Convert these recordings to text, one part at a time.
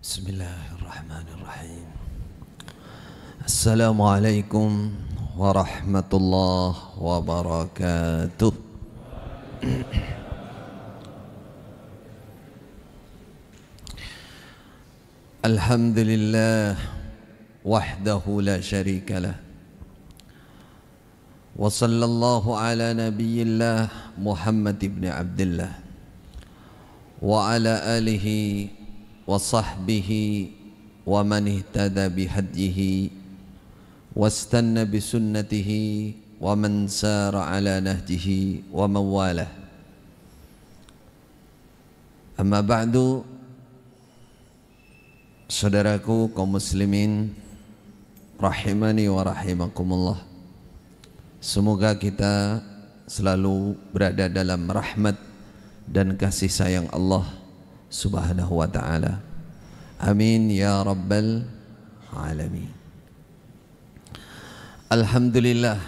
Bismillahirrahmanirrahim. Assalamualaikum warahmatullahi wabarakatuh. Alhamdulillah wahdahu la syarika lah. Wa sallallahu ala nabiyyillah Muhammad ibn Abdullah wa ala alihi wa sahbihi wa man ihtada bihadyihi wastanna bisunnatihi wa man sara ala nahjihi wa mawalah. Amma ba'du, saudaraku kaum muslimin rahimani wa rahimakumullah, semoga kita selalu berada dalam rahmat dan kasih sayang Allah Subhanahu wa ta'ala. Amin ya rabbal alamin. Alhamdulillah,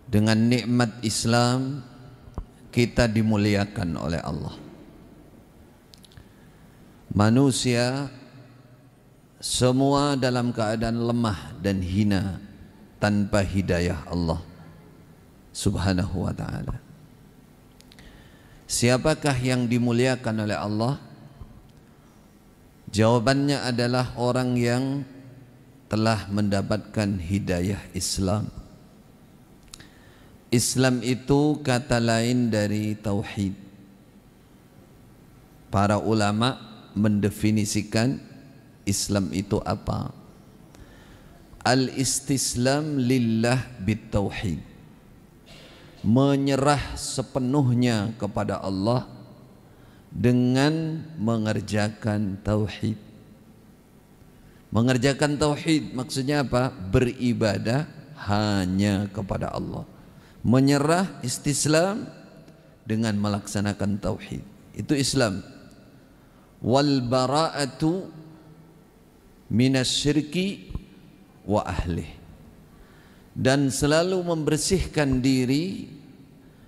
dengan nikmat Islam kita dimuliakan oleh Allah. Manusia semua dalam keadaan lemah dan hina tanpa hidayah Allah Subhanahu wa ta'ala. Siapakah yang dimuliakan oleh Allah? Jawabannya adalah orang yang telah mendapatkan hidayah Islam. Islam itu kata lain dari tauhid. Para ulama mendefinisikan Islam itu apa? Al-istislam lillah bitauhid, menyerah sepenuhnya kepada Allah dengan mengerjakan tauhid. Mengerjakan tauhid maksudnya apa? Beribadah hanya kepada Allah. Menyerah, istislam dengan melaksanakan tauhid. Itu Islam. Wal bara'atu minasyirki wa ahlih. Dan selalu membersihkan diri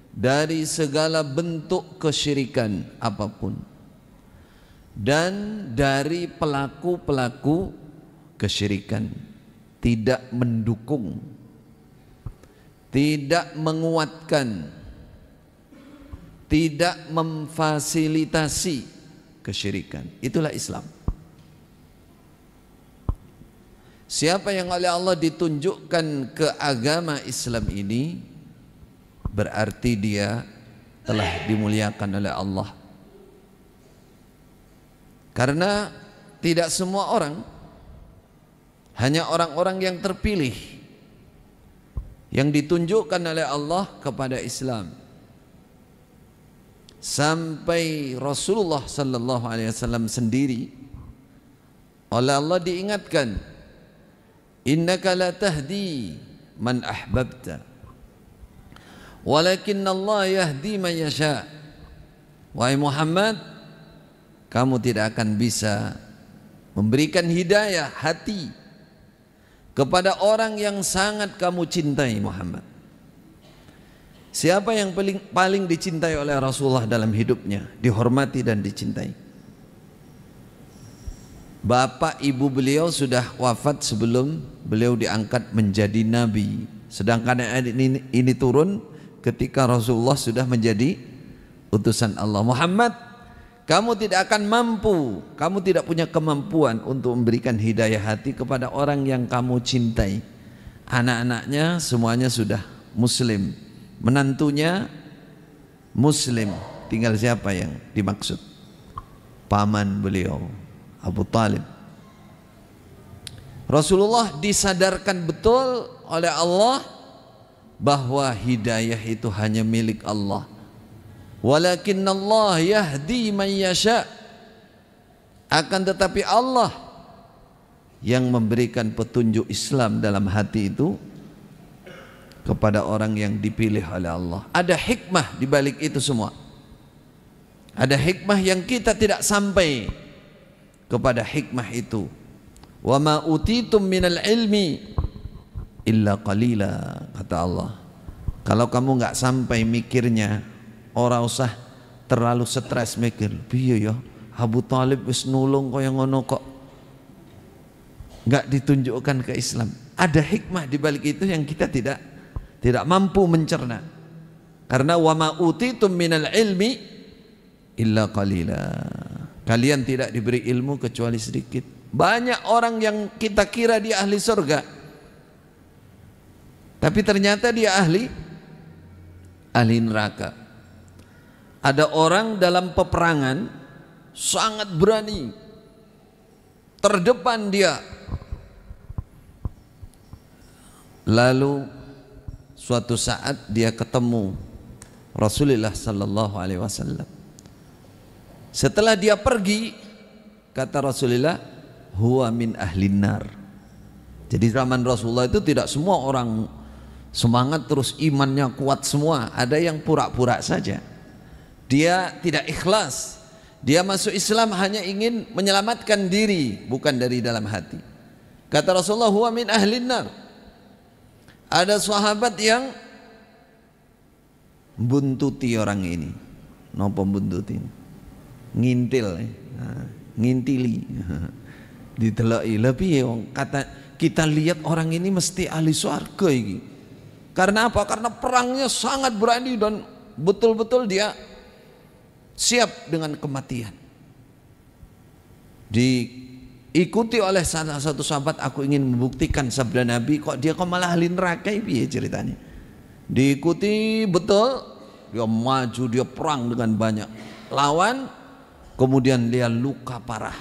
dari segala bentuk kesyirikan apapun dan dari pelaku-pelaku kesyirikan. Tidak mendukung, tidak menguatkan, tidak memfasilitasi kesyirikan. Itulah Islam. Siapa yang oleh Allah ditunjukkan ke agama Islam ini, berarti dia telah dimuliakan oleh Allah. Karena tidak semua orang, hanya orang-orang yang terpilih yang ditunjukkan oleh Allah kepada Islam. Sampai Rasulullah sallallahu alaihi wasallam sendiri oleh Allah diingatkan, innaka la tahdi man ahbabta walakinna Allah yahdi man yasha. Wahai Muhammad, kamu tidak akan bisa memberikan hidayah hati kepada orang yang sangat kamu cintai. Muhammad, siapa yang paling dicintai oleh Rasulullah dalam hidupnya, dihormati dan dicintai? Bapak ibu beliau sudah wafat sebelum beliau diangkat menjadi nabi. Sedangkan ayat ini turun ketika Rasulullah sudah menjadi utusan Allah. Muhammad, kamu tidak akan mampu, kamu tidak punya kemampuan untuk memberikan hidayah hati kepada orang yang kamu cintai. Anak-anaknya semuanya sudah muslim, menantunya muslim, tinggal siapa yang dimaksud? Paman beliau, Abu Talib. Rasulullah disadarkan betul oleh Allah bahwa hidayah itu hanya milik Allah. Walakinna Allah yahdi man yasha. Akan tetapi Allah yang memberikan petunjuk Islam dalam hati itu kepada orang yang dipilih oleh Allah. Ada hikmah di balik itu semua. Ada hikmah yang kita tidak sampai kepada hikmah itu. Wa ma utitum minal ilmi illa qalila, kata Allah. Kalau kamu nggak sampai mikirnya, ora usah terlalu stres mikir, piye ya Abu Thalib wis nulung kaya ngono kok enggak ditunjukkan ke Islam. Ada hikmah di balik itu yang kita tidak mampu mencerna. Karena wa ma utitum minal ilmi illa qalila. Kalian tidak diberi ilmu kecuali sedikit. Banyak orang yang kita kira dia ahli surga, tapi ternyata dia ahli neraka. Ada orang dalam peperangan sangat berani, terdepan dia. Lalu suatu saat dia ketemu Rasulullah sallallahu alaihi wasallam. Setelah dia pergi, kata Rasulullah, huwa min ahlin nar. Jadi zaman Rasulullah itu tidak semua orang semangat terus imannya kuat semua. Ada yang pura-pura saja. Dia tidak ikhlas. Dia masuk Islam hanya ingin menyelamatkan diri, bukan dari dalam hati. Kata Rasulullah, huwa min ahlin nar. Ada sahabat yang buntuti orang ini. Napa buntuti? Ngintil, ngintili, diteloi lebih. Kata kita lihat orang ini mesti ahli surga ini. Karena apa? Karena perangnya sangat berani dan betul-betul dia siap dengan kematian. Diikuti oleh salah satu sahabat, aku ingin membuktikan sabda Nabi, kok dia malah ahli neraka piye ceritanya. Diikuti betul, dia maju, dia perang dengan banyak lawan. Kemudian dia luka parah.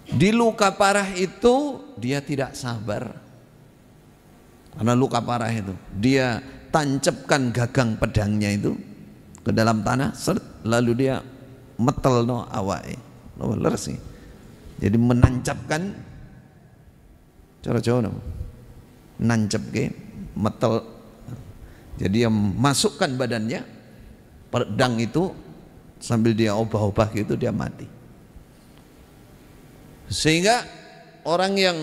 Di luka parah itu dia tidak sabar. Karena luka parah itu, dia tancapkan gagang pedangnya itu ke dalam tanah, lalu dia metelno awake. Sih. Jadi menancapkan cara Jawa nancapke metel. Jadi dia masukkan badannya pedang itu, sambil dia obah-obah gitu dia mati. Sehingga orang yang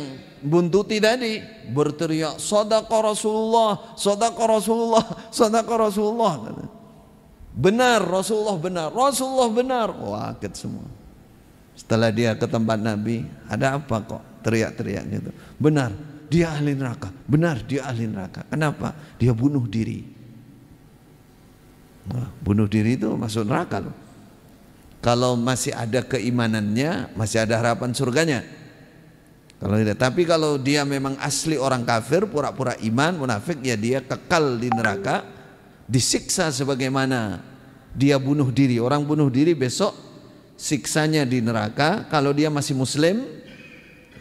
buntuti tadi berteriak, shadaqa Rasulullah, shadaqa Rasulullah, shadaqa Rasulullah. Benar Rasulullah, benar Rasulullah, benar. Wah, kaget semua. Setelah dia ke tempat Nabi, ada apa kok teriak-teriak gitu? Benar, dia ahli neraka. Benar, dia ahli neraka. Kenapa? Dia bunuh diri. Nah, bunuh diri itu masuk neraka loh. Kalau masih ada keimanannya, masih ada harapan surganya. Kalau tidak, tapi kalau dia memang asli orang kafir, pura-pura iman, munafik, ya dia kekal di neraka, disiksa sebagaimana dia bunuh diri. Orang bunuh diri besok siksanya di neraka. Kalau dia masih muslim,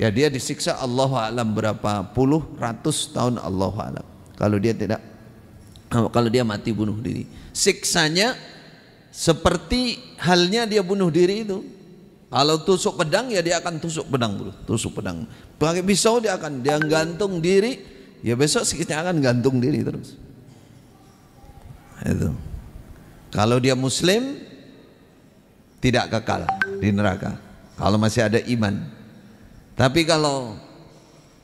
ya dia disiksa Allahu a'lam berapa puluh ratus tahun, Allahu a'lam. Kalau dia tidak, kalau dia mati bunuh diri, siksanya seperti halnya dia bunuh diri itu. Kalau tusuk pedang, ya dia akan tusuk pedang dulu, tusuk pedang. Pakai pisau dia gantung diri, ya besok sikitnya akan gantung diri terus. Itu. Kalau dia muslim tidak kekal di neraka, kalau masih ada iman. Tapi kalau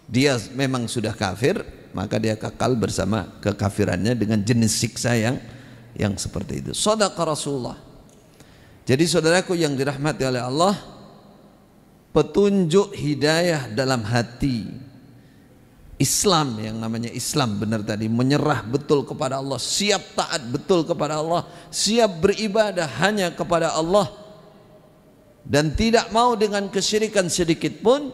dia memang sudah kafir, maka dia kekal bersama kekafirannya dengan jenis siksa yang seperti itu. Shadaqa Rasulullah. Jadi saudaraku yang dirahmati oleh Allah, petunjuk hidayah dalam hati Islam, yang namanya Islam benar tadi, menyerah betul kepada Allah, siap taat betul kepada Allah, siap beribadah hanya kepada Allah, dan tidak mau dengan kesyirikan sedikit pun,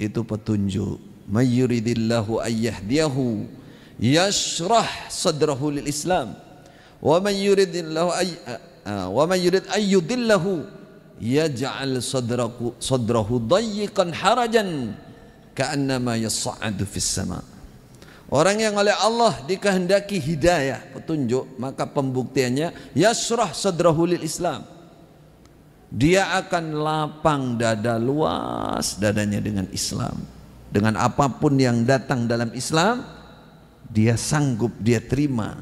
itu petunjuk. May yuridillahu ayyahdiyahu yashrah sadrahu lil Islam, wa man yurid ayyudillahu yaj'al sadrahu dayyiqan harajan ka'annama yas'adu fis sama. Orang yang oleh Allah dikehendaki hidayah, petunjuk, maka pembuktiannya yashrah sadrahu lil Islam. Dia akan lapang dada, luas dadanya dengan Islam. Dengan apapun yang datang dalam Islam, dia sanggup, dia terima.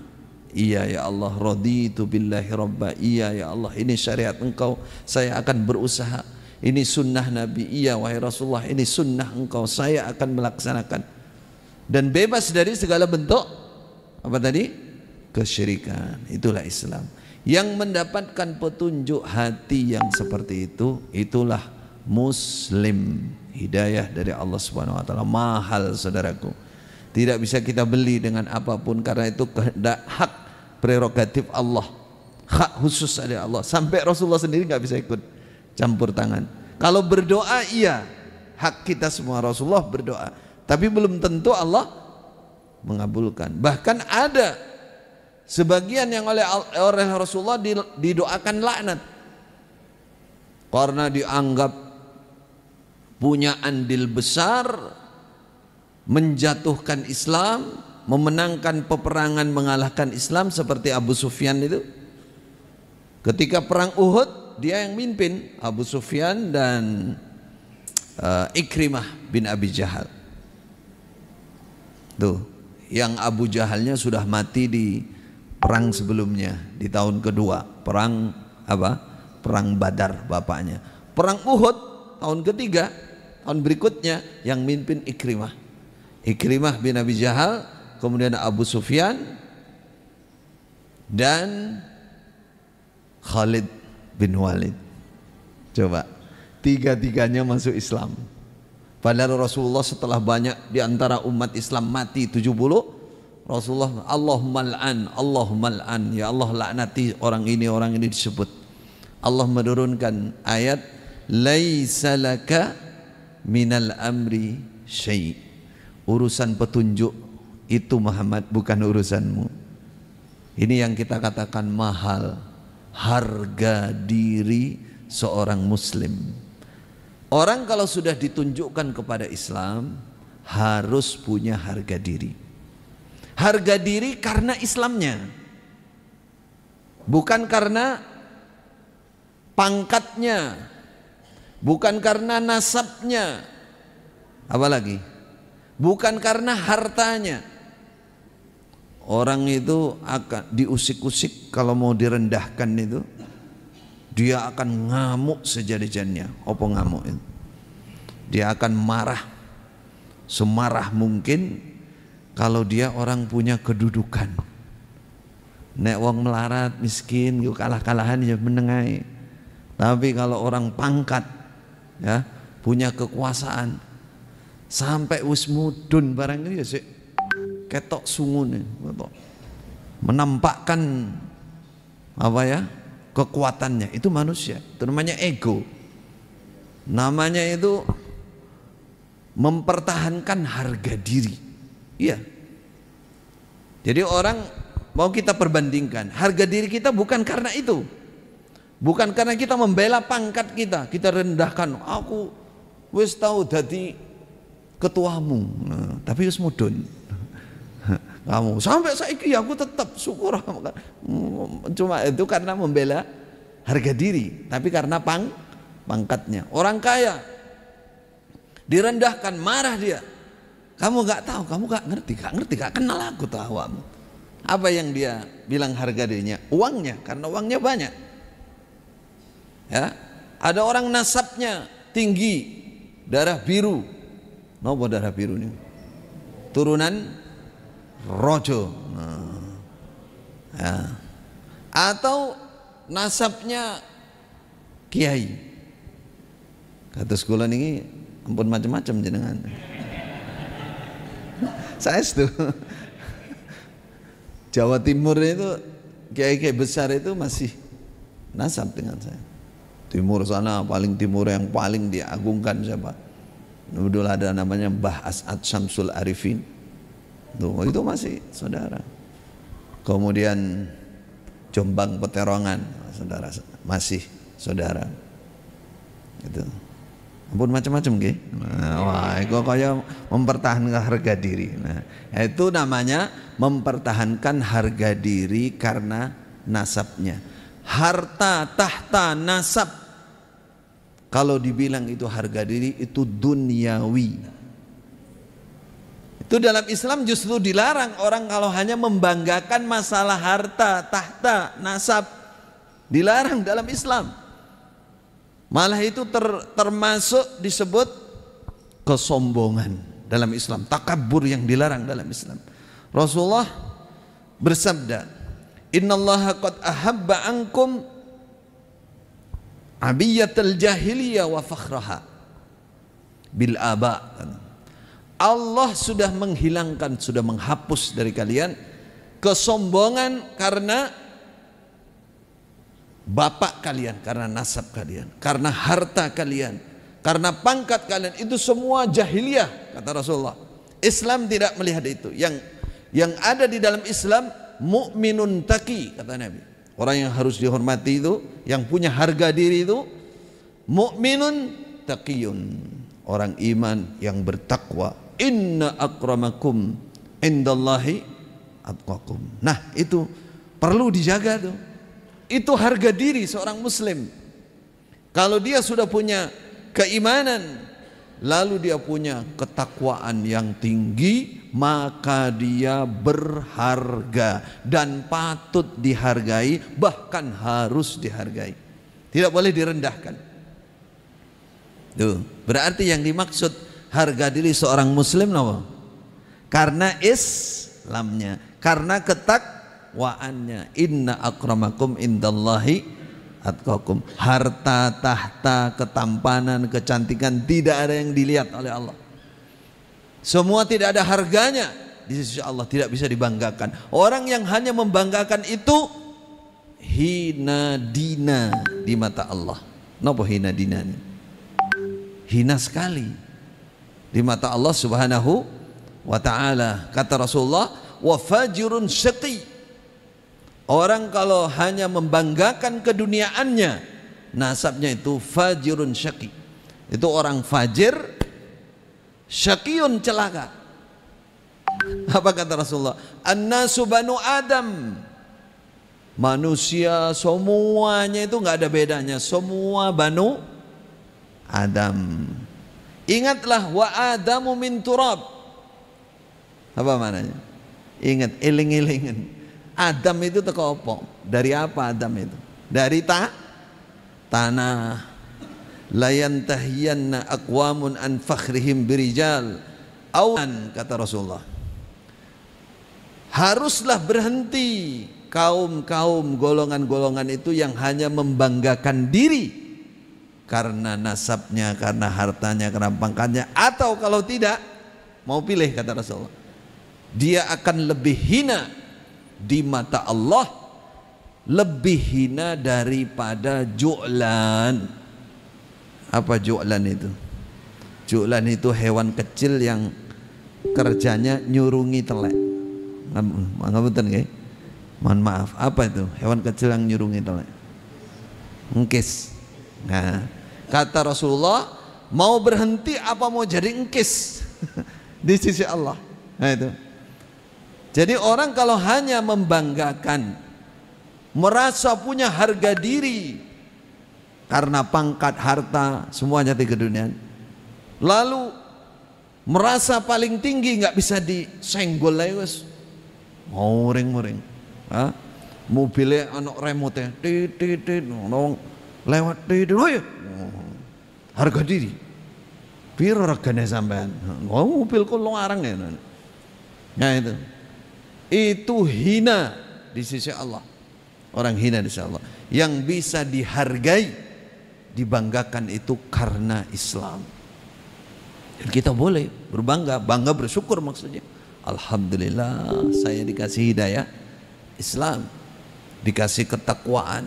Iya ya Allah, raditu billahi rabba. Iya ya Allah, ini syariat engkau, saya akan berusaha. Ini sunnah Nabi, iya wahai Rasulullah, ini sunnah engkau, saya akan melaksanakan. Dan bebas dari segala bentuk apa tadi? Kesyirikan. Itulah Islam. Yang mendapatkan petunjuk hati yang seperti itu, itulah muslim. Hidayah dari Allah Subhanahu wa taala mahal, saudaraku. Tidak bisa kita beli dengan apapun, karena itu kehendak hak prerogatif Allah, hak khusus dari Allah. Sampai Rasulullah sendiri nggak bisa ikut campur tangan. Kalau berdoa iya, hak kita semua. Rasulullah berdoa, tapi belum tentu Allah mengabulkan. Bahkan ada sebagian yang oleh Rasulullah didoakan laknat karena dianggap punya andil besar menjatuhkan Islam, memenangkan peperangan, mengalahkan Islam, seperti Abu Sufyan itu. Ketika perang Uhud, dia yang mimpin, Abu Sufyan dan Ikrimah bin Abi Jahal. Tuh, yang Abu Jahalnya sudah mati di perang sebelumnya, di tahun kedua, perang apa? Perang Badar bapaknya. Perang Uhud tahun ketiga, tahun berikutnya yang mimpin Ikrimah. Ikrimah bin Abi Jahal, kemudian Abu Sufyan dan Khalid bin Walid. Coba, tiga-tiganya masuk Islam. Padahal Rasulullah setelah banyak di antara umat Islam mati 70, Rasulullah Allahumma al'an, ya Allah laknati orang ini disebut. Allah menurunkan ayat laisa laka minal amri syai'. Urusan petunjuk itu Muhammad bukan urusanmu. Ini yang kita katakan mahal, harga diri seorang muslim. Orang kalau sudah ditunjukkan kepada Islam harus punya harga diri. Harga diri karena Islamnya, bukan karena pangkatnya, bukan karena nasabnya, apalagi bukan karena hartanya. Orang itu akan diusik-usik, kalau mau direndahkan itu dia akan ngamuk sejadi-jadinya. Apa ngamuk itu? Dia akan marah semarah mungkin kalau dia orang punya kedudukan. Nek wong melarat miskin yuk kalah-kalahan ya menengai. Tapi kalau orang pangkat ya punya kekuasaan sampai wis mudun barang itu ya sik ketok sungune, menampakkan apa ya kekuatannya. Itu manusia, itu namanya ego, namanya itu mempertahankan harga diri. Iya, jadi orang mau kita perbandingkan, harga diri kita bukan karena itu, bukan karena kita membela pangkat kita rendahkan. Aku wis tahu dadi ketuamu, nah, tapi wis mudun. Kamu sampai saiki aku tetap syukur. Cuma itu karena membela harga diri, tapi karena pangkatnya. Orang kaya direndahkan, marah dia. Kamu nggak tahu, kamu nggak ngerti, nggak kenal aku tahu kamu. Apa yang dia bilang harga dirinya? Uangnya, karena uangnya banyak. Ya, ada orang nasabnya tinggi, darah biru. Nopo darah biru ini? Turunan rojo. Nah, ya. Atau nasabnya kiai. Kata sekolah ini ampun macam-macam jenengan. Saya itu Jawa Timur itu kiai-kiai besar itu masih nasab dengan saya. Timur sana paling timur yang paling diagungkan siapa? Dulu ada namanya Mbah As'ad Syamsul Arifin. Tuh, itu masih saudara. Kemudian Jombang Peterongan, saudara masih saudara. Itu. Ampun macam-macam nggih. Nah, wah, itu kaya mempertahankan harga diri. Nah, itu namanya mempertahankan harga diri karena nasabnya. Harta, tahta, nasab, kalau dibilang itu harga diri, itu duniawi. Itu dalam Islam justru dilarang orang kalau hanya membanggakan masalah harta, tahta, nasab. Dilarang dalam Islam. Malah itu termasuk disebut kesombongan dalam Islam. Takabur yang dilarang dalam Islam. Rasulullah bersabda, Innallaha qad ahabba ankum abiyatal jahiliyah wa fakhraha bil aba. Allah sudah menghilangkan, sudah menghapus dari kalian kesombongan karena bapak kalian, karena nasab kalian, karena harta kalian, karena pangkat kalian. Itu semua jahiliyah, kata Rasulullah. Islam tidak melihat itu. Yang ada di dalam Islam mukminun taqi, kata Nabi. Orang yang harus dihormati itu, yang punya harga diri itu mukminun taqiyun, orang iman yang bertakwa. Inna akramakum indallahi atqakum. Nah, itu perlu dijaga tuh. Itu harga diri seorang muslim. Kalau dia sudah punya keimanan, lalu dia punya ketakwaan yang tinggi, maka dia berharga dan patut dihargai, bahkan harus dihargai. Tidak boleh direndahkan. Tuh, berarti yang dimaksud harga diri seorang muslim apa? Karena Islamnya, karena ketakwaannya. Inna akramakum indallahi atqakum. Harta, tahta, ketampanan, kecantikan tidak ada yang dilihat oleh Allah. Semua tidak ada harganya di sisi Allah, tidak bisa dibanggakan. Orang yang hanya membanggakan itu hina dina di mata Allah. Napa hina dina ini? Hina sekali di mata Allah Subhanahu wa ta'ala. Kata Rasulullah, wa fajirun syaqi. Orang kalau hanya membanggakan keduniaannya, nasabnya itu fajirun syaqi. Itu orang fajir, syaqiyun celaka. Apa kata Rasulullah? An-nasu banu Adam. Manusia semuanya itu enggak ada bedanya, semua banu Adam. Ingatlah, wa adamu min turab. Apa maknanya? Ingat, iling-ilingen. Adam itu teko apa? Dari apa Adam itu? Dari tanah. La yantahiyanna aqwamun an fakhrihim birijal awan, kata Rasulullah. Haruslah berhenti kaum-kaum, golongan-golongan itu yang hanya membanggakan diri karena nasabnya, karena hartanya, karena pangkatnya, atau kalau tidak mau pilih, kata Rasulullah, dia akan lebih hina di mata Allah, lebih hina daripada ju'lan. Apa ju'lan itu? Ju'lan itu hewan kecil yang kerjanya nyurungi telek. Ngapunten nggih? Mohon maaf, apa itu? Hewan kecil yang nyurungi telek. Engkis. Nah, kata Rasulullah, mau berhenti apa mau jadi engkis di sisi Allah. Nah itu. Jadi orang kalau hanya membanggakan, merasa punya harga diri karena pangkat, harta, semuanya di keduniaan, lalu merasa paling tinggi, nggak bisa disenggol lagi, wes muring-muring. Mobilnya anak remote, lewat harga diri. Piro regane sampean? Mobilku larang ya. Nah itu hina di sisi Allah. Orang hina di sisi Allah. Yang bisa dihargai, dibanggakan itu karena Islam. Dan kita boleh berbangga, bangga bersyukur maksudnya. Alhamdulillah saya dikasih hidayah Islam, dikasih ketakwaan.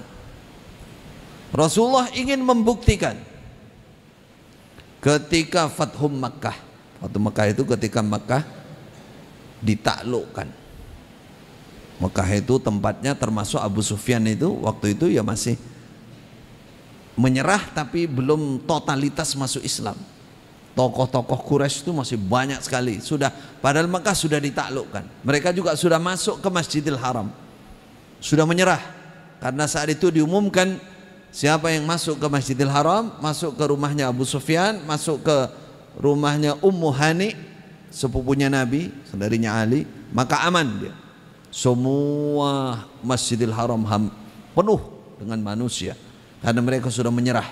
Rasulullah ingin membuktikan ketika Fathum Makkah. Fathum Makkah itu ketika Makkah ditaklukkan. Makkah itu tempatnya termasuk Abu Sufyan itu waktu itu ya masih menyerah tapi belum totalitas masuk Islam. Tokoh-tokoh Quraisy itu masih banyak sekali. Sudah, padahal Makkah sudah ditaklukkan. Mereka juga sudah masuk ke Masjidil Haram. Sudah menyerah karena saat itu diumumkan siapa yang masuk ke Masjidil Haram, masuk ke rumahnya Abu Sufyan, masuk ke rumahnya Ummu Hani, sepupunya Nabi, saudarinya Ali, maka aman dia. Semua Masjidil Haram penuh dengan manusia karena mereka sudah menyerah.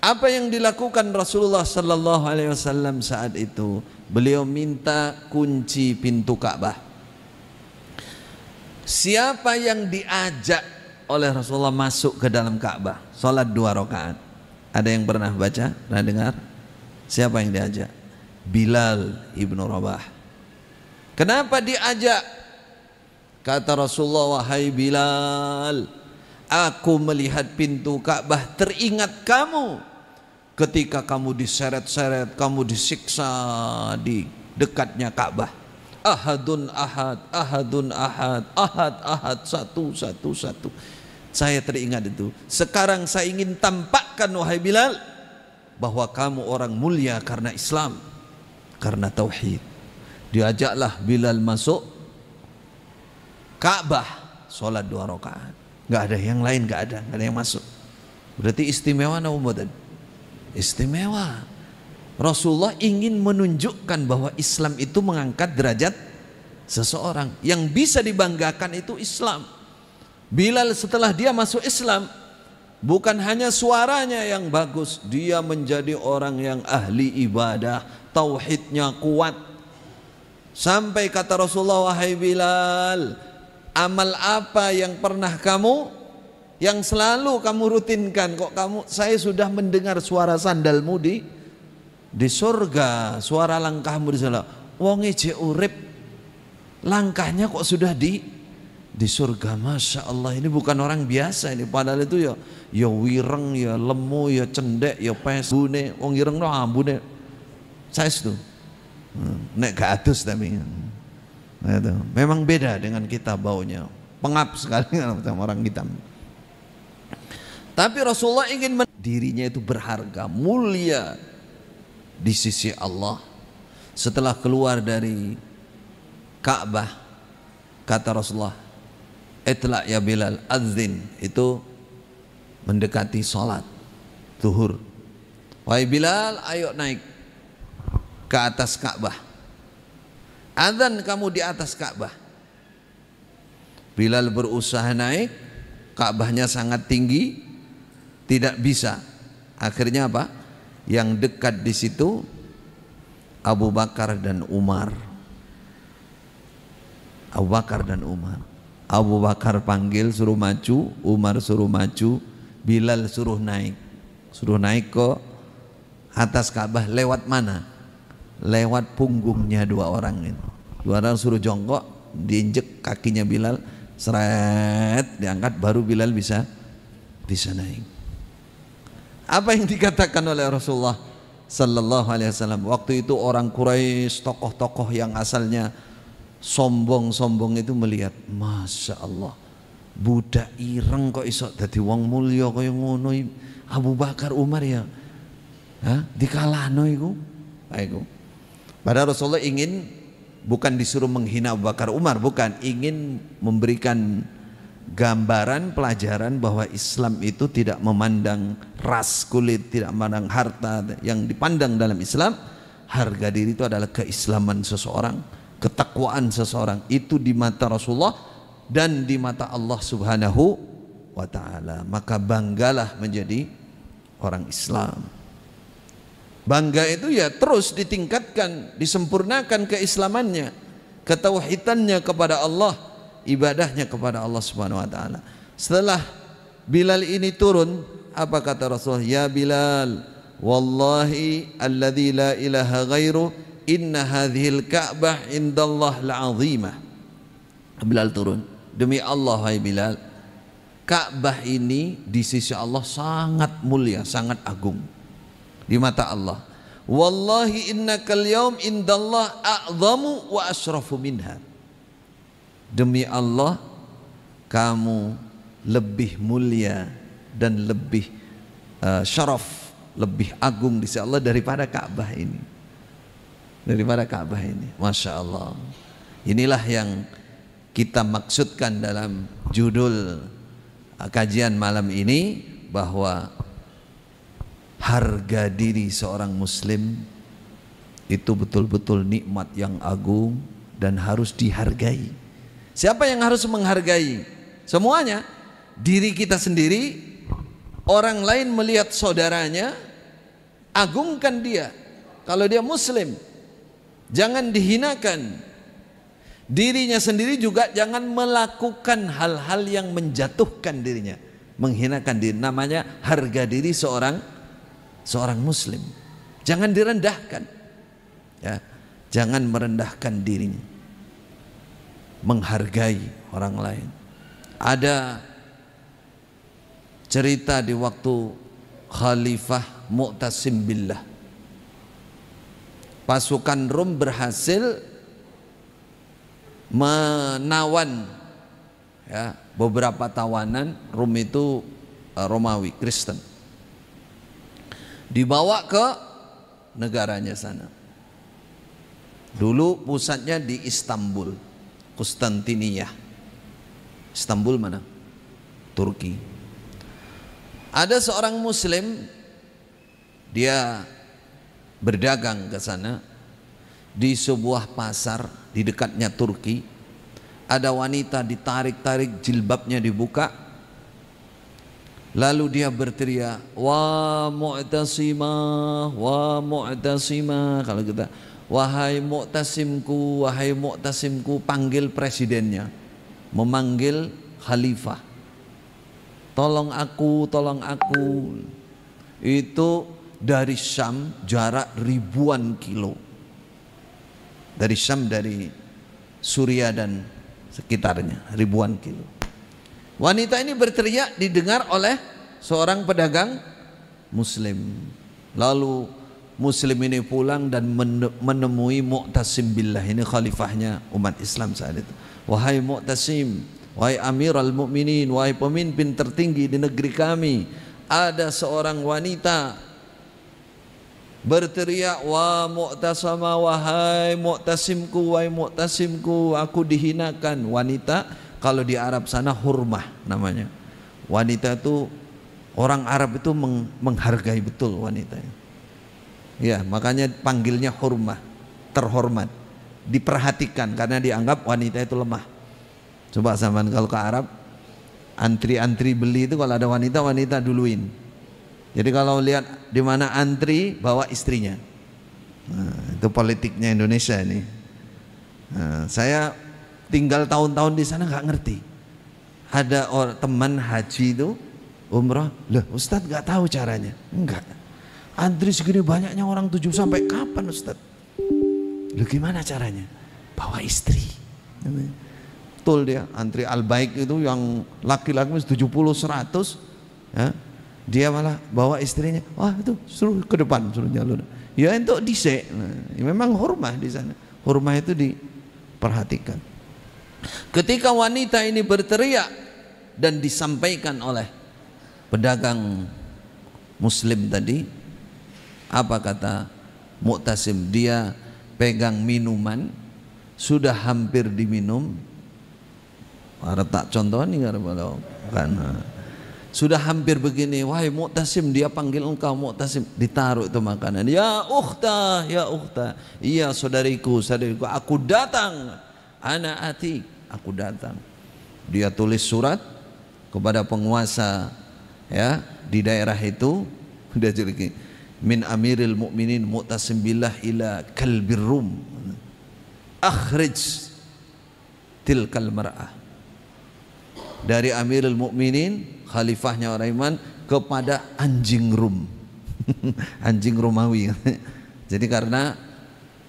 Apa yang dilakukan Rasulullah sallallahu alaihi wasallam saat itu? Beliau minta kunci pintu Ka'bah. Siapa yang diajak oleh Rasulullah masuk ke dalam Ka'bah, sholat 2 rakaat? Ada yang pernah baca? Pernah dengar? Siapa yang diajak? Bilal ibnu Rabah. Kenapa diajak? Kata Rasulullah, wahai Bilal, aku melihat pintu Ka'bah, teringat kamu ketika kamu diseret-seret, kamu disiksa di dekatnya Ka'bah. Ahadun ahad, ahadun ahad, ahad ahad, satu satu satu. Saya teringat itu. Sekarang saya ingin tampakkan, wahai Bilal, bahwa kamu orang mulia karena Islam, karena tauhid. Diajaklah Bilal masuk Ka'bah, sholat 2 rakaat. Gak ada yang lain, gak ada yang masuk. Berarti istimewa atau bukan? Istimewa. Rasulullah ingin menunjukkan bahwa Islam itu mengangkat derajat seseorang. Yang bisa dibanggakan itu Islam. Bilal setelah dia masuk Islam, bukan hanya suaranya yang bagus, dia menjadi orang yang ahli ibadah, tauhidnya kuat. Sampai kata Rasulullah, wahai Bilal, amal apa yang pernah kamu, yang selalu kamu rutinkan? Kok saya sudah mendengar suara sandalmu di surga, suara langkahmu di sana. Wong ije urip, langkahnya kok sudah di surga. Masya Allah, ini bukan orang biasa ini. Padahal itu ya wireng, ya lemu, ya cendek, ya pesune. Wong ireng no ambune saya itu nek gak adus tapi nah, itu memang beda dengan kita, baunya pengap sekali sama orang hitam. Tapi Rasulullah ingin dirinya itu berharga, mulia di sisi Allah. Setelah keluar dari Ka'bah, kata Rasulullah, "Itla ya Bilal, adzin." Itu mendekati sholat zuhur. Wahai Bilal, ayo naik ke atas Ka'bah. Adzan kamu di atas Ka'bah. Bilal berusaha naik, Ka'bahnya sangat tinggi, tidak bisa. Akhirnya apa? Yang dekat di situ Abu Bakar dan Umar. Abu Bakar dan Umar. Abu Bakar panggil suruh maju, Umar suruh maju, Bilal suruh naik. Suruh naik ke atas Ka'bah. Lewat mana? Lewat punggungnya 2 orang ini. 2 orang suruh jongkok, diinjek kakinya Bilal, seret diangkat, baru Bilal bisa naik. Apa yang dikatakan oleh Rasulullah sallallahu alaihi wasallam? Waktu itu orang Quraisy, tokoh-tokoh yang asalnya sombong-sombong itu melihat, Masya Allah, budak ireng kok iso dadi wong mulya kaya ngono. Abu Bakar, Umar ya dikalahno iku. Padahal Rasulullah ingin bukan disuruh menghina Abu Bakar, Umar, bukan, ingin memberikan gambaran, pelajaran bahwa Islam itu tidak memandang ras, kulit, tidak memandang harta. Yang dipandang dalam Islam, harga diri itu adalah keislaman seseorang, ketakwaan seseorang. Itu di mata Rasulullah dan di mata Allah Subhanahu wa ta'ala. Maka banggalah menjadi orang Islam. Bangga itu ya terus ditingkatkan, disempurnakan keislamannya, ketauhidannya kepada Allah, ibadahnya kepada Allah Subhanahu wa ta'ala. Setelah Bilal ini turun, apa kata Rasulullah? Ya Bilal, wallahi alladzi la ilaha ghairu, inna hadhil Ka'bah indallah la'azimah. Bilal turun, demi Allah wahai Bilal, Ka'bah ini di sisi Allah sangat mulia, sangat agung di mata Allah. Wallahi innakal yaum indallah a'zamu wa asrafu minha. Demi Allah, kamu lebih mulia dan lebih syaraf, lebih agung di sisi Allah daripada Ka'bah ini. Daripada Ka'bah ini. Masya Allah. Inilah yang kita maksudkan dalam judul kajian malam ini, bahwa harga diri seorang muslim itu betul-betul nikmat yang agung dan harus dihargai. Siapa yang harus menghargai? Semuanya. Diri kita sendiri, orang lain melihat saudaranya, agungkan dia. Kalau dia muslim, jangan dihinakan. Dirinya sendiri juga jangan melakukan hal-hal yang menjatuhkan dirinya, menghinakan diri. Namanya harga diri seorang muslim. Jangan direndahkan, ya. Jangan merendahkan dirinya, menghargai orang lain. Ada cerita di waktu Khalifah Mu'tasim Billah, pasukan Rum berhasil menawan, ya, beberapa tawanan. Rum itu Romawi, Kristen, dibawa ke negaranya sana. Dulu pusatnya di Istanbul, Konstantinia. Istanbul mana? Turki. Ada seorang muslim, dia berdagang ke sana. Di sebuah pasar di dekatnya Turki, ada wanita ditarik-tarik, jilbabnya dibuka, lalu dia berteriak, "Wa Mu'tasimah, wa Mu'tasimah." Kalau kita, "Wahai Mu'tasimku, wahai Mu'tasimku," panggil presidennya, memanggil khalifah, "Tolong aku, tolong aku." Itu dari Syam, jarak ribuan kilo. Dari Syam, dari Suriah dan sekitarnya, ribuan kilo. Wanita ini berteriak, didengar oleh seorang pedagang muslim. Lalu muslim ini pulang dan menemui Mu'tasim Billah, ini khalifahnya umat Islam saat itu. "Wahai Mu'tasim, wahai Amirul Mukminin, wahai pemimpin tertinggi di negeri kami, ada seorang wanita berteriak, wa Mu'tasama, wahai Mu'tasimku, wahai Mu'tasimku, aku dihinakan." Wanita kalau di Arab sana hurmah namanya. Wanita itu, orang Arab itu menghargai betul wanita. Ya, makanya panggilnya hurmah, terhormat, diperhatikan, karena dianggap wanita itu lemah. Coba zaman kalau ke Arab, antri-antri beli itu kalau ada wanita duluin. Jadi kalau lihat di mana antri, bawa istrinya. Nah, itu politiknya Indonesia ini. Nah, saya tinggal tahun-tahun di sana nggak ngerti. Ada teman haji itu umrah, "Loh Ustadz nggak tahu caranya?" Enggak. Antri segini banyaknya orang 7 sampai kapan Ustadz? "Loh gimana caranya?" "Bawa istri." Betul dia, antri Al-Baik itu yang laki-laki 70 100, ya. Dia malah bawa istrinya, wah itu suruh ke depan, suruh jalur. Ya untuk disek. Nah, ya memang hormah di sana. Hormah itu diperhatikan. Ketika wanita ini berteriak dan disampaikan oleh pedagang muslim tadi, apa kata Mu'tasim? Dia pegang minuman, sudah hampir diminum. Ada tak contoh nih karena sudah hampir begini, "Wahai Mu'tasim," dia panggil engkau Mu'tasim, ditaruh itu makanan. "Ya ukhta, ya ukhta." "Iya saudariku, saudariku, aku datang. Ana ati, aku datang." Dia tulis surat kepada penguasa, ya, di daerah itu. Dia jadi min Amiril Mukminin Mu'tasim Billah ila kalbir Rum, akhrij tilkal mar'ah. Dari Amirul Mukminin, khalifahnya orang iman, kepada anjing Rum. Anjing Romawi. Jadi karena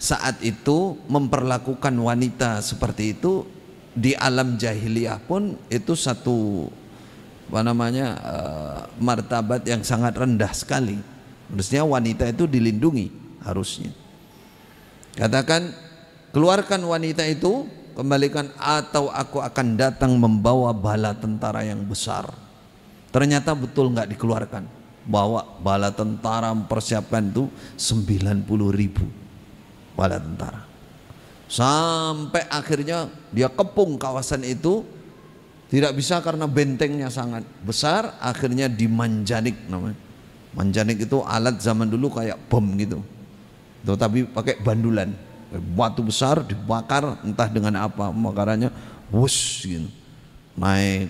saat itu memperlakukan wanita seperti itu di alam jahiliyah pun itu satu martabat yang sangat rendah sekali. Harusnya wanita itu dilindungi, harusnya. Katakan, keluarkan wanita itu, kembalikan, atau aku akan datang membawa bala tentara yang besar. Ternyata betul nggak dikeluarkan, bawa bala tentara, mempersiapkan itu 90.000 bala tentara. Sampai akhirnya dia kepung kawasan itu, tidak bisa karena bentengnya sangat besar. Akhirnya di Manjanik namanya. Manjanik itu alat zaman dulu kayak bom gitu, tapi pakai bandulan, batu besar dibakar entah dengan apa, bakarannya wush gitu, naik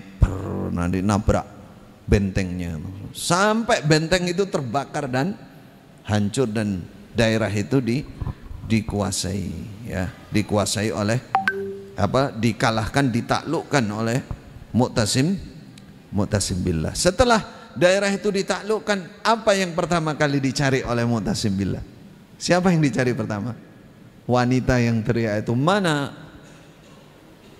nanti nabrak bentengnya sampai benteng itu terbakar dan hancur, dan daerah itu dikuasai, ya, dikuasai oleh dikalahkan, ditaklukkan oleh Mu'tasim billah. Setelah daerah itu ditaklukkan, apa yang pertama kali dicari oleh Mu'tasim billah? Siapa yang dicari pertama? Wanita yang teriak itu, mana?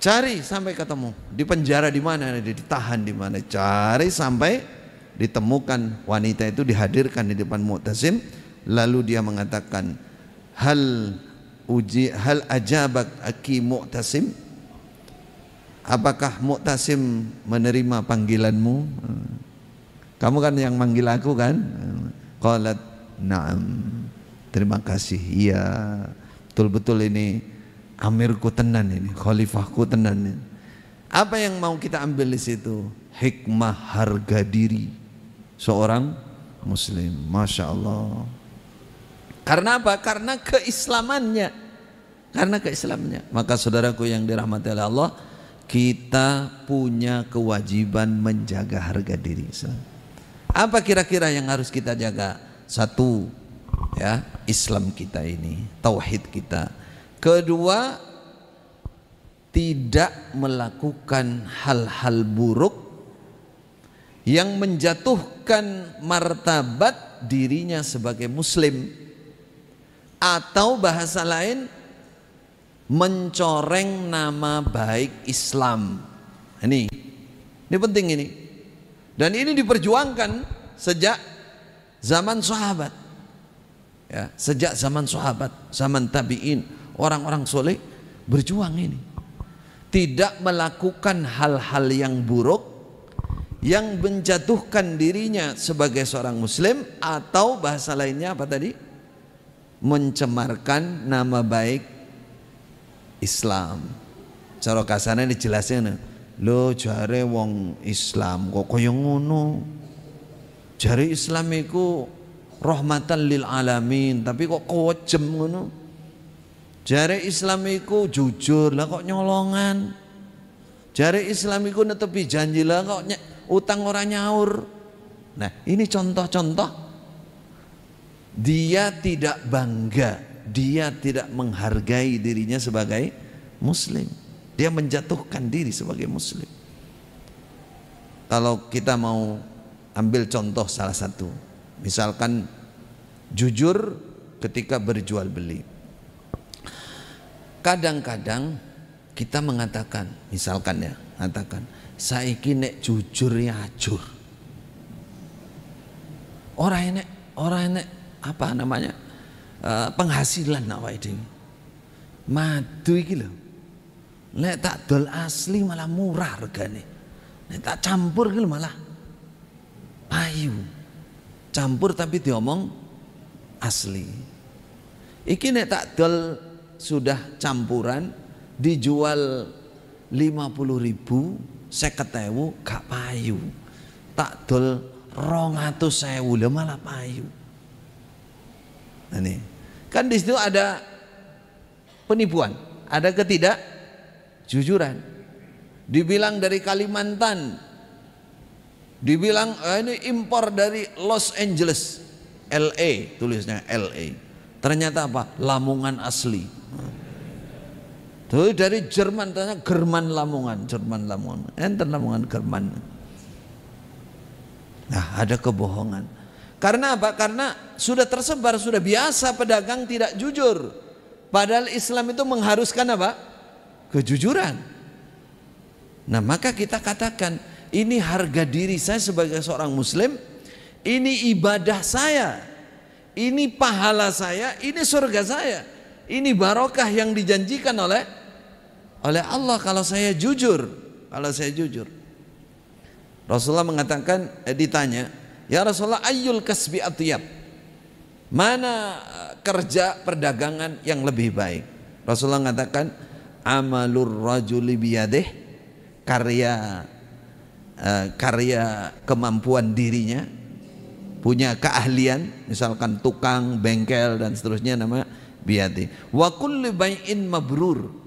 Cari sampai ketemu. Di penjara di mana? Ditahan di mana? Cari sampai ditemukan. Wanita itu dihadirkan di depan Mu'tasim, lalu dia mengatakan, hal ajabak aki Mu'tasim? Apakah Mu'tasim menerima panggilanmu? Kamu kan yang manggil aku kan? Qalat na'am. Terima kasih. Iya, betul-betul ini amirku tenan, ini khalifahku tenan ini. Apa yang mau kita ambil di situ? Hikmah harga diri seorang muslim. Masya Allah. Karena apa? Karena keislamannya. Maka saudaraku yang dirahmati oleh Allah, kita punya kewajiban menjaga harga diri. Apa kira-kira yang harus kita jaga? Satu, ya, Islam kita ini, tauhid kita. Kedua, tidak melakukan hal-hal buruk yang menjatuhkan martabat dirinya sebagai muslim, atau bahasa lain mencoreng nama baik Islam. Ini penting ini. Dan ini diperjuangkan sejak zaman sahabat. Ya, sejak zaman sahabat, zaman tabi'in, orang-orang soleh berjuang ini. Tidak melakukan hal-hal yang buruk yang menjatuhkan dirinya sebagai seorang muslim, atau bahasa lainnya apa tadi? Mencemarkan nama baik Islam. Cara kasarnya dijelasin, lo jare wong Islam kok kaya ngono. Jare Islam iku rahmatan lil alamin, tapi kok kejem ngono. Jare Islam iku jujur, lah kok nyolongan. Jare Islam iku netepi janji, lah kok utang orang nyaur. Nah, ini contoh-contoh dia tidak bangga, dia tidak menghargai dirinya sebagai muslim. Dia menjatuhkan diri sebagai muslim. Kalau kita mau ambil contoh salah satu, misalkan jujur ketika berjual beli. Kadang-kadang kita mengatakan, misalkan ya, mengatakan saiki nek jujur ya ajur. Orang enek apa namanya? Penghasilan awake dhewe. Madu iki lho. Nek tak dol asli malah murah regane. Nek tak campur iki malah ayu. Campur tapi diomong asli. Iki nek tak dol sudah campuran dijual 50.000, 50.000 gak payu. Tak dol 200.000 lah malah payu. Nah, nih. Kan di situ ada penipuan, ada ketidakjujuran. Dibilang dari Kalimantan, dibilang ini impor dari Los Angeles, LA, tulisnya LA. Ternyata apa? Lamongan asli. Tuh dari Jerman, ternyata German Lamongan, enten Lamongan German. Nah, ada kebohongan. Karena apa? Karena sudah tersebar, sudah biasa pedagang tidak jujur. Padahal Islam itu mengharuskan apa? Kejujuran. Nah, maka kita katakan, ini harga diri saya sebagai seorang muslim, ini ibadah saya, ini pahala saya, ini surga saya, ini barokah yang dijanjikan oleh Allah kalau saya jujur. Rasulullah mengatakan, ditanya, ya Rasulullah, ayyul kasbi atyab? Mana kerja perdagangan yang lebih baik? Rasulullah mengatakan, amalur rajuli biyadih, karya kemampuan dirinya, punya keahlian, misalkan tukang, bengkel dan seterusnya, nama biyadih. Wa kulli bai'in mabrur,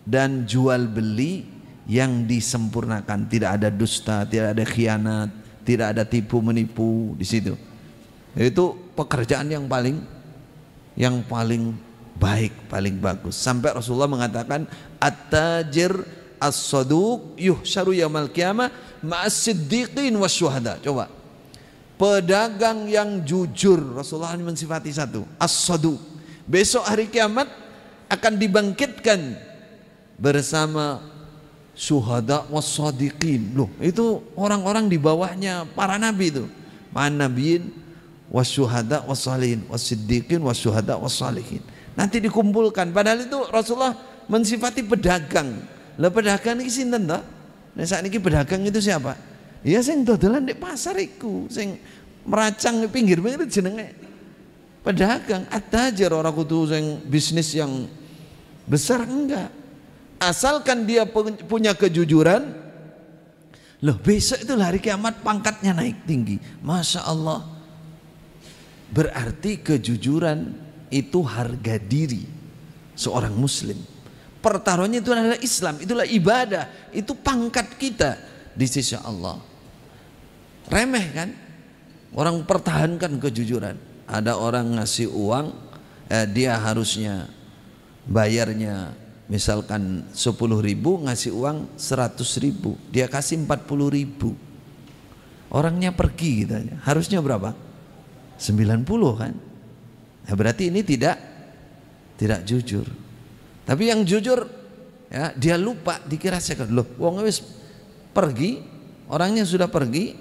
dan jual beli yang disempurnakan, tidak ada dusta, tidak ada khianat, tidak ada tipu menipu di situ. Itu pekerjaan yang paling baik, paling bagus. Sampai Rasulullah mengatakan at-tajir as-saduq yuhsyaru yaumil qiyamah ma'as-siddiqin wasyuhada. Coba, pedagang yang jujur, Rasulullah mensifati satu, as-saduq, besok hari kiamat akan dibangkitkan bersama syuhada was-sadiqin. Loh, itu orang-orang di bawahnya para nabi itu, nabiin wasyuhada wassalihin wasiddiqin wasyuhada wassalihin. Nanti dikumpulkan. Padahal itu Rasulullah mensifati pedagang. Lah pedagang ini sinten toh? Nah saat ini pedagang itu siapa? Ya sing dodolan di pasar iku, sing meracang di pinggir-pinggir jenenge pedagang. At-tajir, orang kudu sing bisnis yang besar, enggak. Asalkan dia punya kejujuran, loh besok itu hari kiamat pangkatnya naik tinggi. Masya Allah. Berarti kejujuran itu harga diri seorang muslim. Pertaruhannya itu adalah Islam, itulah ibadah, itu pangkat kita di sisi Allah. Remeh kan? Orang pertahankan kejujuran. Ada orang ngasih uang, dia harusnya bayarnya misalkan 10.000, ngasih uang 100.000, dia kasih 40.000. Orangnya pergi gitu aja. Harusnya berapa? 90 kan? Nah, berarti ini tidak jujur. Tapi yang jujur ya, dia lupa, dikira second. Loh, wong wis pergi, orangnya sudah pergi,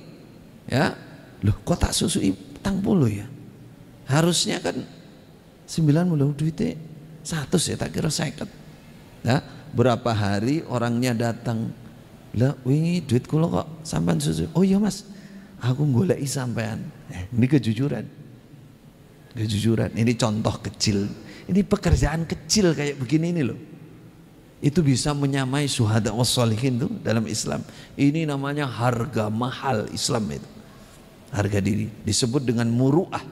ya. Loh, kok tak susui petang puluh ya? Harusnya kan 90 duitnya 100 ya, tak kira second. Ya, berapa hari orangnya datang, lah wingi duit kula kok sampean susu. Oh iya Mas, aku goleki sampean. Ini kejujuran. Kejujuran. Ini contoh kecil. Ini pekerjaan kecil kayak begini ini loh. Itu bisa menyamai syuhada wassalihin tuh dalam Islam. Ini namanya harga mahal Islam itu. Harga diri. Disebut dengan muru'ah.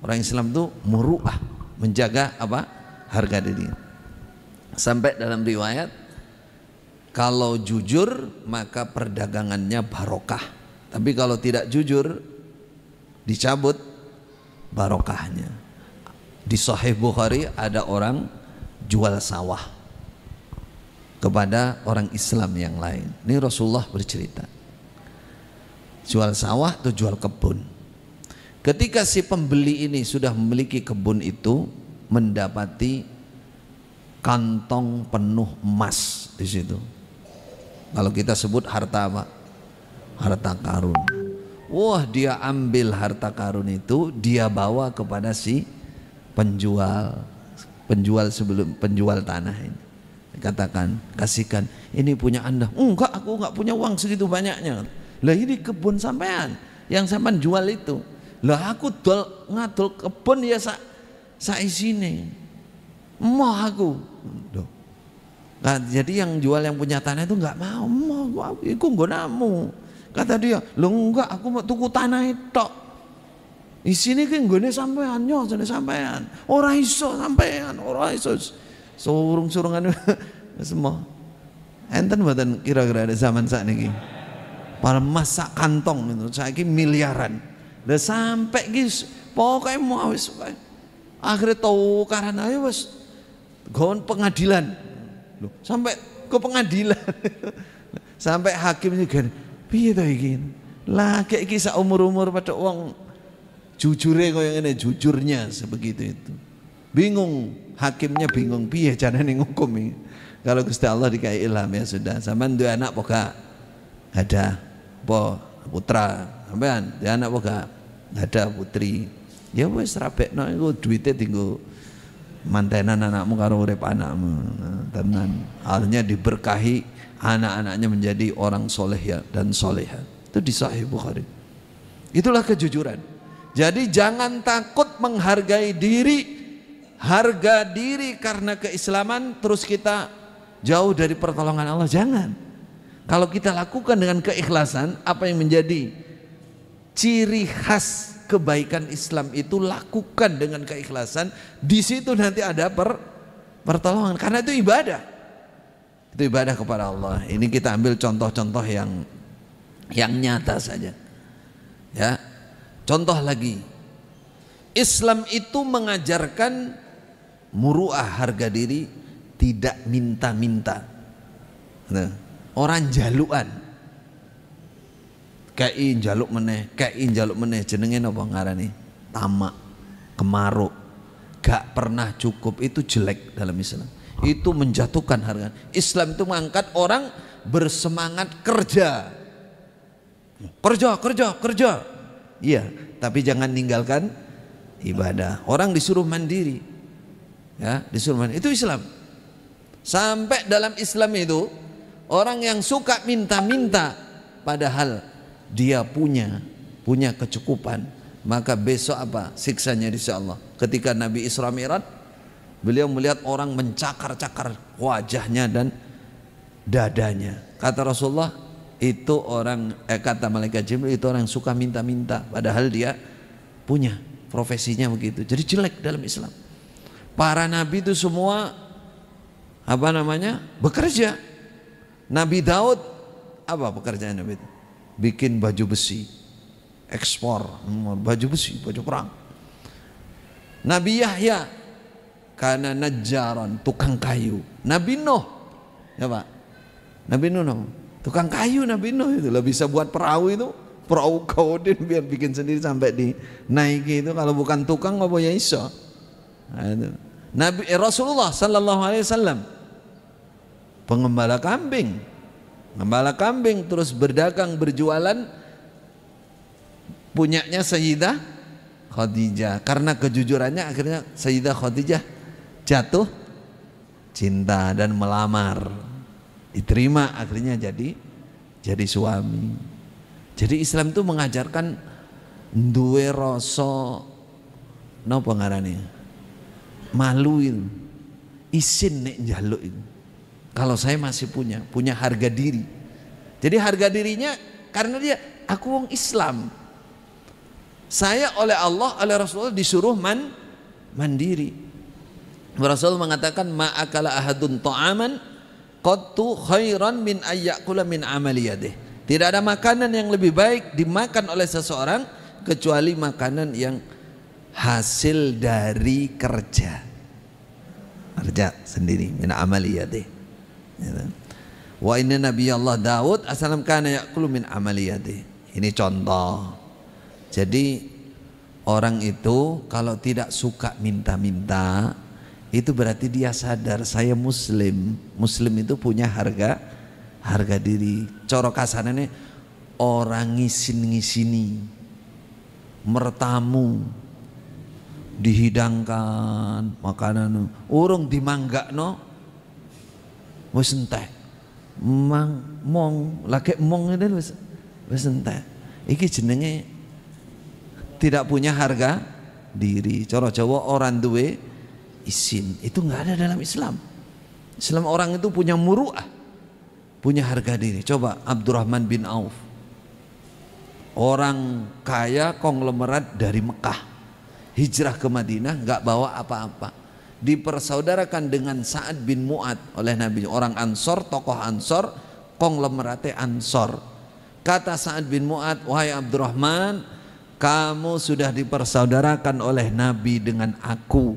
Orang Islam tuh muru'ah, menjaga apa? Harga diri. Sampai dalam riwayat, kalau jujur maka perdagangannya barokah. Tapi kalau tidak jujur, dicabut barokahnya. Di Sahih Bukhari ada orang jual sawah kepada orang Islam yang lain. Ini Rasulullah bercerita. Jual sawah atau jual kebun. Ketika si pembeli ini sudah memiliki kebun itu, mendapati kantong penuh emas di situ. Kalau kita sebut harta apa? Harta karun. Wah, dia ambil harta karun itu, dia bawa kepada si penjual sebelum penjual tanah ini. Katakan, kasihkan, ini punya Anda. Enggak, aku enggak punya uang segitu banyaknya. Lah ini kebun sampean yang sampean jual itu. Lah aku ngadol kebun ya sa isine. Mau aku. Loh. Nah, jadi yang jual yang punya tanah itu enggak mau iku nggonamu. Kata dia, "Loh enggak, aku mau tuku tanah itu. Isine ki nggone sampean, nyosone sampean. Ora iso sampean, ora iso." Surung-surungan semua. Enten mboten kira-kira ada zaman sakniki. Para masak kantong itu saiki miliaran. Lah sampai ki pokoke mau wis akhirnya tukaran ayo wis gon pengadilan. Loh, sampai ke pengadilan. Sampai hakim juga piye to iki? Lah kayak iki sak umur-umur pada wong jujure koyo ngene, jujurnya sebegitu itu. Bingung, hakimnya bingung piye carane ngukum iki. Kalau Gusti Allah dikai ilham ya sudah, sampean duwe anak apa gak? Ada. Apa putra? Sampean duwe anak apa gak? Ada putri. Ya wis rabekno iku duwite dienggo mantenan anakmu karo urip anakmu. Tenan. Akhirnya diberkahi, anak-anaknya menjadi orang soleh ya dan soleha. Itu di Sahih Bukhari. Itulah kejujuran. Jadi jangan takut menghargai diri, harga diri karena keislaman terus kita jauh dari pertolongan Allah. Jangan. Kalau kita lakukan dengan keikhlasan, apa yang menjadi ciri khas kebaikan Islam itu lakukan dengan keikhlasan. Di situ nanti ada pertolongan karena itu ibadah. Itu ibadah kepada Allah. Ini kita ambil contoh-contoh yang nyata saja. Ya. Contoh lagi. Islam itu mengajarkan muruah, harga diri, tidak minta-minta. Nah, orang jalukan, kei jaluk meneh, jenenge napa ngarani? Tamak, kemaruk, gak pernah cukup, itu jelek dalam Islam. Itu menjatuhkan harga. Islam itu mengangkat orang bersemangat kerja. Kerja. Iya, tapi jangan ninggalkan ibadah. Orang disuruh mandiri. Ya, disuruh mandiri. Itu Islam. Sampai dalam Islam itu orang yang suka minta-minta padahal dia punya kecukupan, maka besok apa siksanya insya Allah. Ketika Nabi Isra Mi'raj, beliau melihat orang mencakar-cakar wajahnya dan dadanya. Kata Rasulullah, itu orang kata malaikat Jibril, itu orang yang suka minta-minta padahal dia punya, profesinya begitu. Jadi jelek dalam Islam. Para nabi itu semua bekerja. Nabi Daud apa pekerjaan Nabi itu? Bikin baju besi, ekspor baju besi, baju perang. Nabi Yahya karena najjaran, tukang kayu. Nabi Nuh, ya Pak, Nabi Nuh tukang kayu. Nabi Nuh itu lah bisa buat perahu itu, perahu kaudin biar bikin sendiri sampai dinaiki itu. Kalau bukan tukang apa ya iso. Nah, itu. Rasulullah Sallallahu Alaihi Wasallam pengembala kambing, terus berdagang berjualan, punyanya Sayyidah Khadijah. Karena kejujurannya akhirnya Sayyidah Khadijah jatuh cinta dan melamar, diterima, akhirnya jadi suami. Jadi Islam itu mengajarkan duwe rasa napa ngarane malu itu, isin nek njaluk itu. Kalau saya masih punya harga diri. Jadi harga dirinya karena dia aku wong Islam. Saya oleh Allah, oleh Rasulullah disuruh mandiri. Rasul mengatakan ma'akala ahadun ta'aman qattu khairan min ayyakula min amali yadih. Tidak ada makanan yang lebih baik dimakan oleh seseorang kecuali makanan yang hasil dari kerja sendiri, min amali yadih. Wa inna Nabi Allah Daud asalam kana ya'kulu min amaliyati. Ini contoh. Jadi orang itu kalau tidak suka minta-minta, itu berarti dia sadar saya muslim. Muslim itu punya harga diri. Coro kasanane orang ngisin-ngisini, mertamu, dihidangkan makanan, urung dimanggakno wis entek mong lagi mong itu wis entek. Iki jenenge tidak punya harga diri. Cara Jawa orang duwe isin, itu enggak ada dalam Islam. Islam orang itu punya muru'ah, punya harga diri. Coba Abdurrahman bin Auf, orang kaya konglomerat dari Mekah, hijrah ke Madinah enggak bawa apa-apa, dipersaudarakan dengan Sa'ad bin Mu'ad oleh Nabi, orang Ansor, tokoh Ansor, konglomerate Ansor. Kata Sa'ad bin Mu'ad, wahai Abdurrahman, kamu sudah dipersaudarakan oleh Nabi dengan aku.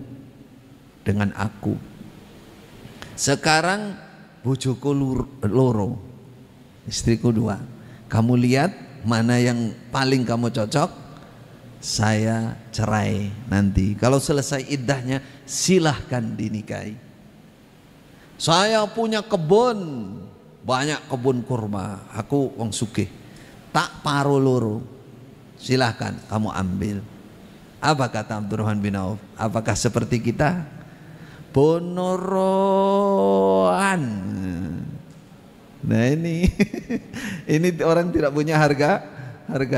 Sekarang bojoku loro, istriku 2. Kamu lihat mana yang paling kamu cocok, saya cerai nanti. Kalau selesai iddahnya silahkan dinikahi. Saya punya kebun, banyak kebun kurma, aku wong sugih, tak paro loro, silahkan kamu ambil. Apa kata Abdurrahman bin Auf? Apakah seperti kita? Bonoroan. Nah ini ini orang tidak punya harga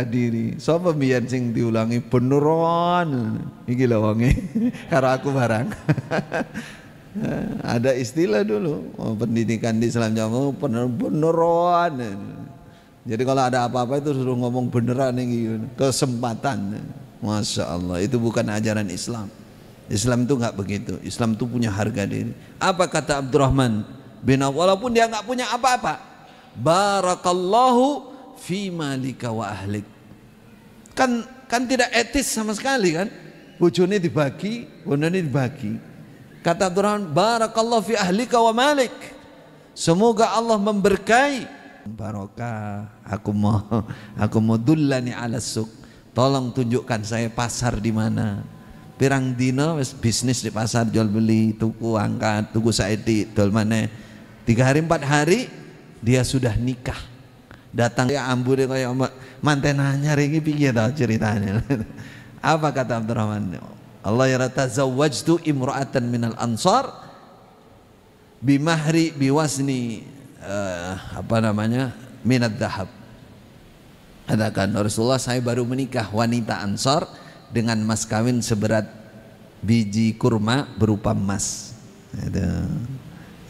diri. Sapa mbiyen sing diulangi beneran iki lho wonge karo aku barang. Ada istilah dulu pendidikan di Islam jamu beneran. Jadi kalau ada apa-apa itu suruh ngomong beneran iki, kesempatan. Masya Allah, itu bukan ajaran Islam. Islam itu enggak begitu. Islam itu punya harga diri. Apa kata Abdurrahman bin Auf, walaupun dia enggak punya apa-apa, barakallahu fi malika wa ahlik. Kan tidak etis sama sekali kan? Bojone dibagi, bondone dibagi. Kata Abdurrahman, barakallahu fi ahlika wa malik. Semoga Allah memberkahi. Barokah. Aku mau dullani ala suq. Tolong tunjukkan saya pasar di mana. Pirang dino bisnis di pasar, jual beli, tuku angkat, tuku saedi, dol maneh. 3 hari 4 hari dia sudah nikah. Datang ya ambune kaya mantenanya ringi piye ta ceritanya. Apa kata Abdurrahman? Allah ya tazawwajtu imra'atan minal ansar bimahri biwazni minad dhahab. Katakan Rasulullah, saya baru menikah wanita Ansar dengan mas kawin seberat biji kurma berupa emas. Itu.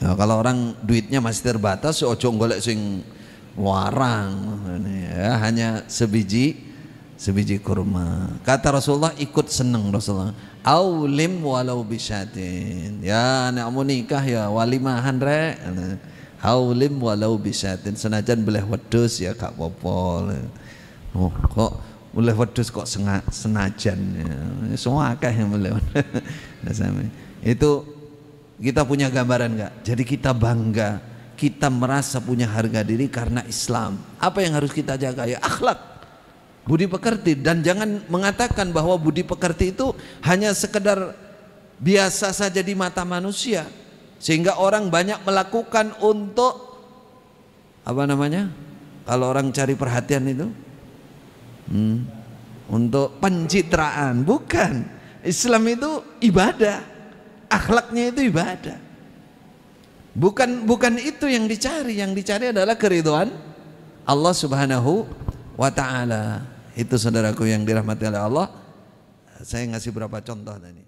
Ya, kalau orang duitnya masih terbatas, ojo golek sing warang, ya, hanya sebiji kurma. Kata Rasulullah, ikut seneng Rasulullah. Aulim walau bisyatin. Ya, nekmu nikah ya walimahan rek. Aulim walau bisyatin. Senajan boleh wedhus ya gak apa-apa. Oh, kok boleh wedhus kok senajan. Ya, semua akeh yang boleh. Itu kita punya gambaran enggak? Jadi kita bangga, kita merasa punya harga diri karena Islam. Apa yang harus kita jaga? Ya akhlak. Budi pekerti, dan jangan mengatakan bahwa budi pekerti itu hanya sekedar biasa saja di mata manusia sehingga orang banyak melakukan untuk kalau orang cari perhatian itu untuk pencitraan. Bukan, Islam itu ibadah, akhlaknya itu ibadah. Bukan itu yang dicari. Yang dicari adalah keridhaan Allah Subhanahu wa ta'ala. Itu saudaraku yang dirahmati oleh Allah. Saya ngasih beberapa contoh tadi.